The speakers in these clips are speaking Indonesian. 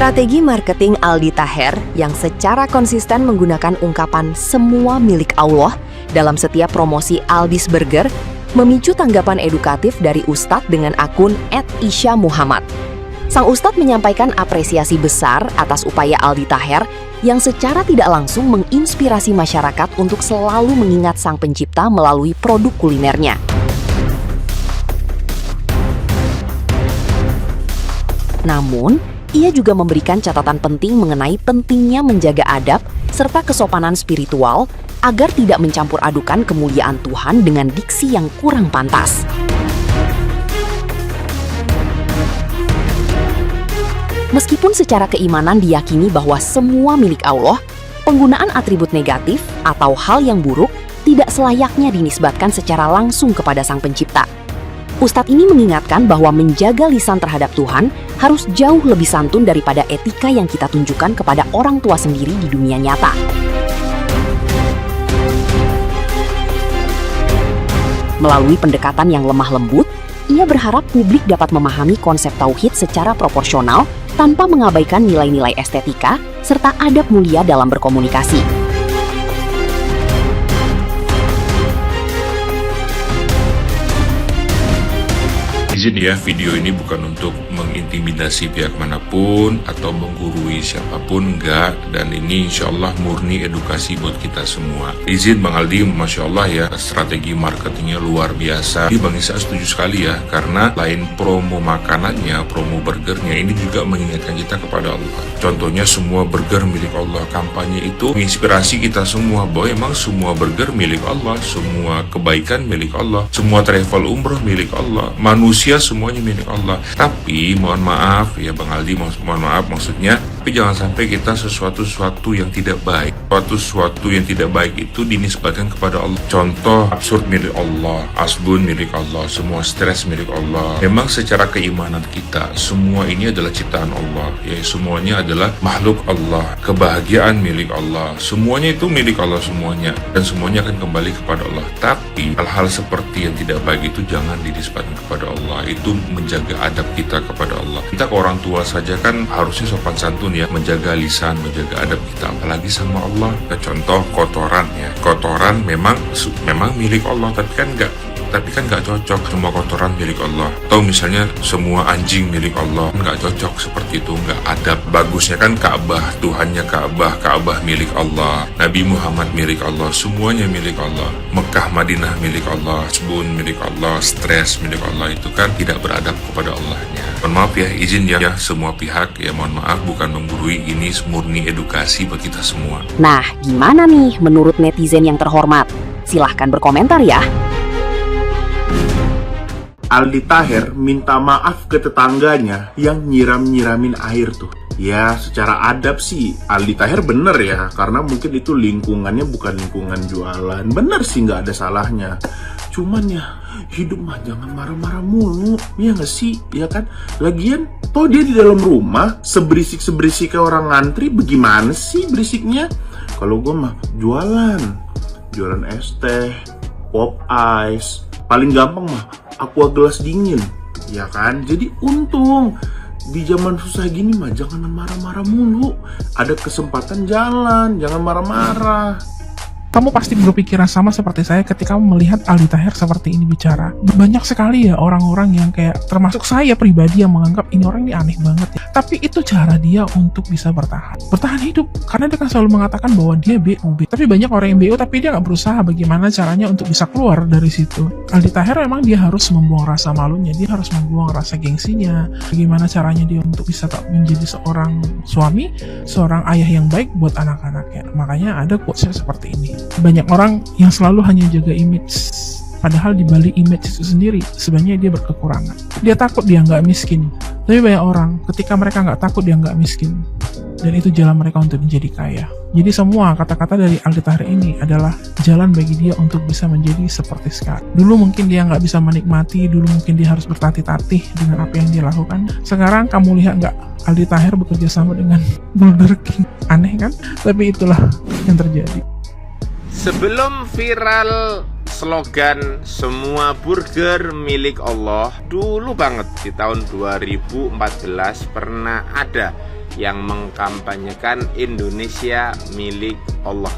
Strategi marketing Aldi Taher yang secara konsisten menggunakan ungkapan semua milik Allah dalam setiap promosi Aldi's Burger memicu tanggapan edukatif dari Ustadz dengan akun @isyamuhammad. Sang Ustadz menyampaikan apresiasi besar atas upaya Aldi Taher yang secara tidak langsung menginspirasi masyarakat untuk selalu mengingat sang pencipta melalui produk kulinernya. Namun, ia juga memberikan catatan penting mengenai pentingnya menjaga adab serta kesopanan spiritual agar tidak mencampur adukan kemuliaan Tuhan dengan diksi yang kurang pantas. Meskipun secara keimanan diyakini bahwa semua milik Allah, penggunaan atribut negatif atau hal yang buruk tidak selayaknya dinisbatkan secara langsung kepada Sang Pencipta. Ustadz ini mengingatkan bahwa menjaga lisan terhadap Tuhan harus jauh lebih santun daripada etika yang kita tunjukkan kepada orang tua sendiri di dunia nyata. Melalui pendekatan yang lemah lembut, ia berharap publik dapat memahami konsep tauhid secara proporsional tanpa mengabaikan nilai-nilai estetika serta adab mulia dalam berkomunikasi. Izin ya, video ini bukan untuk mengintimidasi pihak manapun atau menggurui siapapun, enggak. Dan ini insya Allah murni edukasi buat kita semua. Izin Bang Aldi, Masya Allah ya, strategi marketingnya luar biasa. Bang Isa setuju sekali ya, karena lain promo makanannya, promo burgernya, ini juga mengingatkan kita kepada Allah. Contohnya semua burger milik Allah, kampanye itu menginspirasi kita semua bahwa emang semua burger milik Allah, semua kebaikan milik Allah, semua travel umroh milik Allah, manusia semuanya milik Allah. Tapi mohon maaf ya Bang Aldi, mohon maaf maksudnya, tapi jangan sampai kita sesuatu yang tidak baik, sesuatu yang tidak baik itu dinisbatkan kepada Allah. Contoh, absurd milik Allah, asbun milik Allah, semua stres milik Allah. Memang secara keimanan kita semua ini adalah ciptaan Allah, ya semuanya adalah makhluk Allah, kebahagiaan milik Allah, semuanya itu milik Allah semuanya, dan semuanya akan kembali kepada Allah. Tapi hal-hal seperti yang tidak baik itu jangan dinisbatkan kepada Allah. Itu menjaga adab kita kepada Allah. Kita ke orang tua saja kan harusnya sopan santun ya, menjaga lisan, menjaga adab kita, apalagi sama Allah. Contoh kotoran ya, kotoran memang milik Allah, tapi kan nggak cocok semua kotoran milik Allah. Atau misalnya semua anjing milik Allah, nggak cocok seperti itu, nggak adab. Bagusnya kan Ka'bah, Tuhannya Ka'bah milik Allah, Nabi Muhammad milik Allah, semuanya milik Allah. Mekah, Madinah milik Allah, Sebun milik Allah, stres milik Allah, itu kan tidak beradab kepada Allahnya. Mohon maaf ya, izin ya semua pihak ya, mohon maaf bukan menggurui, ini murni edukasi buat kita semua. Nah, gimana nih menurut netizen yang terhormat? Silahkan berkomentar ya. Aldi Taher minta maaf ke tetangganya yang nyiramin air tuh. Ya secara adab sih Aldi Taher bener ya, karena mungkin itu lingkungannya bukan lingkungan jualan. Bener sih, nggak ada salahnya. Cuman ya hidup mah jangan marah-marah mulu, ya nggak sih, ya kan? Lagian toh dia di dalam rumah seberisik orang ngantri, bagaimana sih berisiknya? Kalau gue mah jualan es teh, pop ice, paling gampang mah aqua gelas dingin, ya kan? Jadi untung di zaman susah gini mah jangan marah-marah mulu. Ada kesempatan jalan, jangan marah-marah. Kamu pasti berpikiran sama seperti saya ketika melihat Aldi Taher seperti ini bicara. Banyak sekali ya orang-orang yang kayak, termasuk saya pribadi, yang menganggap ini orang ini aneh banget ya. Tapi itu cara dia untuk bisa bertahan hidup. Karena dia kan selalu mengatakan bahwa dia BU. Tapi banyak orang yang BU tapi dia nggak berusaha bagaimana caranya untuk bisa keluar dari situ. Aldi Taher memang dia harus membuang rasa malunya, dia harus membuang rasa gengsinya. Bagaimana caranya dia untuk bisa menjadi seorang suami, seorang ayah yang baik buat anak-anaknya. Makanya ada quotes seperti ini. Banyak orang yang selalu hanya jaga image, padahal di balik image itu sendiri sebenarnya dia berkekurangan. Dia takut dia nggak miskin, tapi banyak orang ketika mereka nggak takut dia nggak miskin, dan itu jalan mereka untuk menjadi kaya. Jadi semua kata-kata dari Aldi Taher ini adalah jalan bagi dia untuk bisa menjadi seperti sekarang. Dulu mungkin dia nggak bisa menikmati, dulu mungkin dia harus bertatih-tatih dengan apa yang dia lakukan. Sekarang kamu lihat nggak Aldi Taher bekerja sama dengan Burger King? Aneh kan? Tapi itulah yang terjadi. Sebelum viral slogan semua burger milik Allah, dulu banget di tahun 2014 pernah ada yang mengkampanyekan Indonesia milik Allah.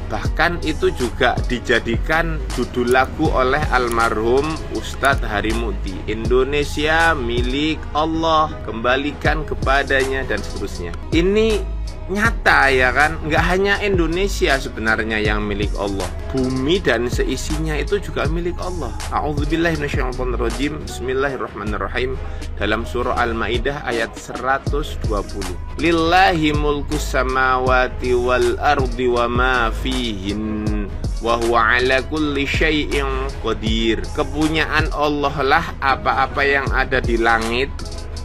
Bahkan itu juga dijadikan judul lagu oleh almarhum Ustadz Harimukti, Indonesia milik Allah, kembalikan kepadanya, dan seterusnya. Ini nyata ya kan, nggak hanya Indonesia sebenarnya yang milik Allah, bumi dan seisinya itu juga milik Allah. A'udzubillahi minasyaitonirrajim. Bismillahirrahmanirrahim. Dalam surah Al-Maidah ayat 120. Lillahi mulkus samawati wal ardi wa ma fihin wa huwa ala kulli syai'in qadir. Kepunyaan Allah lah apa-apa yang ada di langit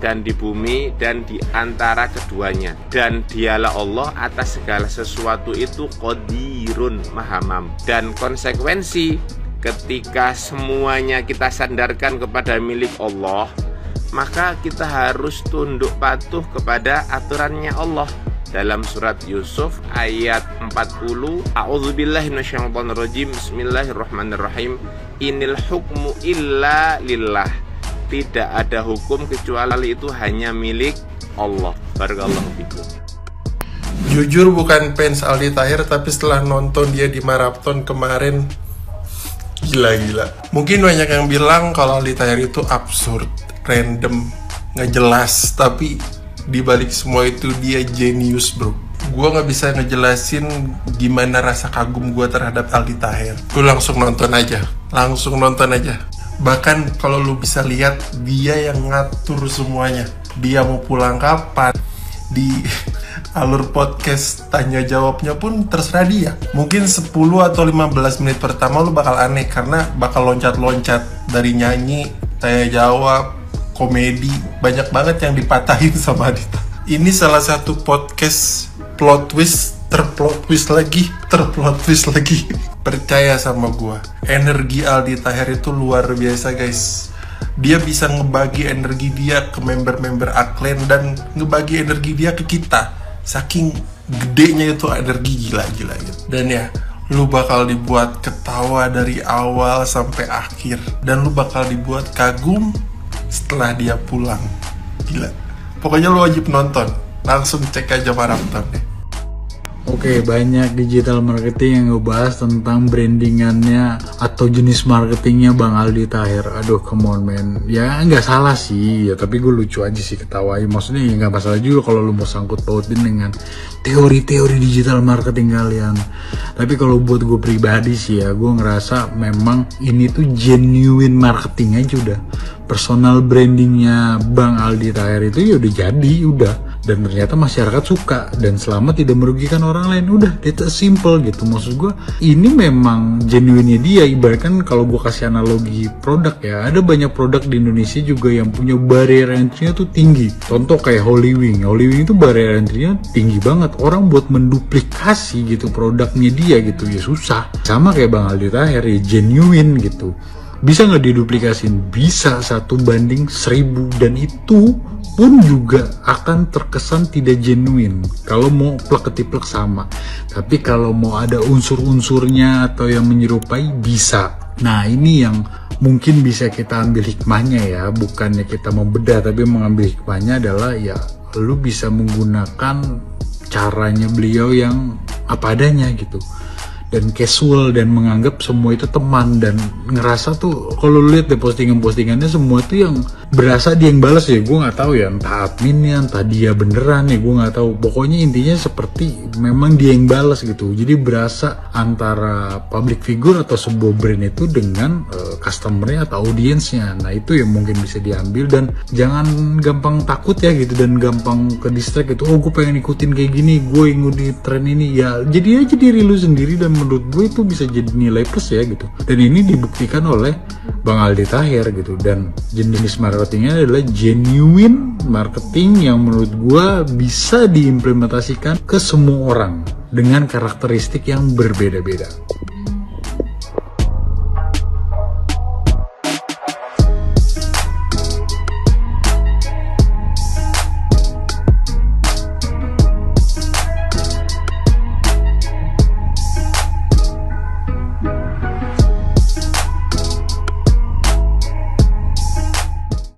dan di bumi dan di antara keduanya, dan dialah Allah atas segala sesuatu itu qadirun, maha mampu. Dan konsekuensi ketika semuanya kita sandarkan kepada milik Allah, maka kita harus tunduk patuh kepada aturannya Allah. Dalam surat Yusuf ayat 40, A'udzubillahi minasyaitonirrajim. Bismillahirrahmanirrahim. Inil hukmu illa lillah. Tidak ada hukum kecuali itu hanya milik Allah. Barakallahu fikum. Jujur bukan fans Aldi Taher, tapi setelah nonton dia di maraton kemarin, gila. Mungkin banyak yang bilang kalau Aldi Taher itu absurd, random, nggak jelas. Tapi dibalik semua itu dia jenius, bro. Gue nggak bisa ngejelasin gimana rasa kagum gue terhadap Aldi Taher. Gue langsung nonton aja. Bahkan kalau lu bisa lihat, dia yang ngatur semuanya. Dia mau pulang kapan, di alur podcast tanya jawabnya pun terserah dia. Mungkin 10 atau 15 menit pertama lu bakal aneh, karena bakal loncat-loncat dari nyanyi, tanya jawab, komedi, banyak banget yang dipatahin sama Adita. Ini salah satu podcast plot twist, terplot twist lagi. Percaya sama gua, energi Aldi Taher itu luar biasa, guys. Dia bisa ngebagi energi dia ke member-member Aklen dan ngebagi energi dia ke kita. Saking gedenya itu energi gila gitu. Dan ya, lu bakal dibuat ketawa dari awal sampai akhir, dan lu bakal dibuat kagum setelah dia pulang. Gila. Pokoknya lu wajib nonton. Langsung cek aja maraton deh. Oke, banyak digital marketing yang ngebahas tentang brandingannya atau jenis marketingnya Bang Aldi Taher. Aduh, come on man. Ya nggak salah sih, ya tapi gue lucu aja sih ketawain. Maksudnya ya nggak masalah juga kalau lu mau sangkut pautin dengan teori-teori digital marketing kalian. Tapi kalau buat gue pribadi sih ya, gue ngerasa memang ini tuh genuine marketing aja udah. Personal brandingnya Bang Aldi Taher itu ya udah jadi, udah. Dan ternyata masyarakat suka, dan selama tidak merugikan orang lain, udah, itu simple gitu. Maksud gue, ini memang genuine-nya dia. Ibaratkan kalau gue kasih analogi produk ya, ada banyak produk di Indonesia juga yang punya barrier entry-nya tuh tinggi. Contoh kayak Holy Wing itu barrier entry-nya tinggi banget. Orang buat menduplikasi gitu produknya dia gitu ya susah. Sama kayak Bang Aldi Taher ya, genuine gitu. Bisa nggak diduplikasin? Bisa, 1:1000, dan itu pun juga akan terkesan tidak genuine kalau mau plek-ketiplek sama. Tapi kalau mau ada unsur-unsurnya atau yang menyerupai, bisa. Nah, ini yang mungkin bisa kita ambil hikmahnya ya, bukannya kita membedah, tapi mengambil hikmahnya adalah ya lu bisa menggunakan caranya beliau yang apa adanya gitu, dan casual, dan menganggap semua itu teman, dan ngerasa tuh kalau lu lihat deh postingannya semua tuh yang berasa dia yang balas ya. Gue nggak tahu ya, entah adminnya, entah dia beneran ya, gue nggak tahu. Pokoknya intinya seperti memang dia yang balas gitu. Jadi berasa antara public figure atau sebuah brand itu dengan customernya atau audiensnya. Nah itu yang mungkin bisa diambil, dan jangan gampang takut ya gitu, dan gampang ke distract gitu. Oh gue pengen ikutin kayak gini, gue ngikutin tren ini ya. Jadi aja diri lu sendiri, dan menurut gue itu bisa jadi nilai plus ya gitu. Dan ini dibuktikan oleh Bang Aldi Taher gitu. Dan jenis marketingnya adalah genuine marketing yang menurut gue bisa diimplementasikan ke semua orang dengan karakteristik yang berbeda-beda.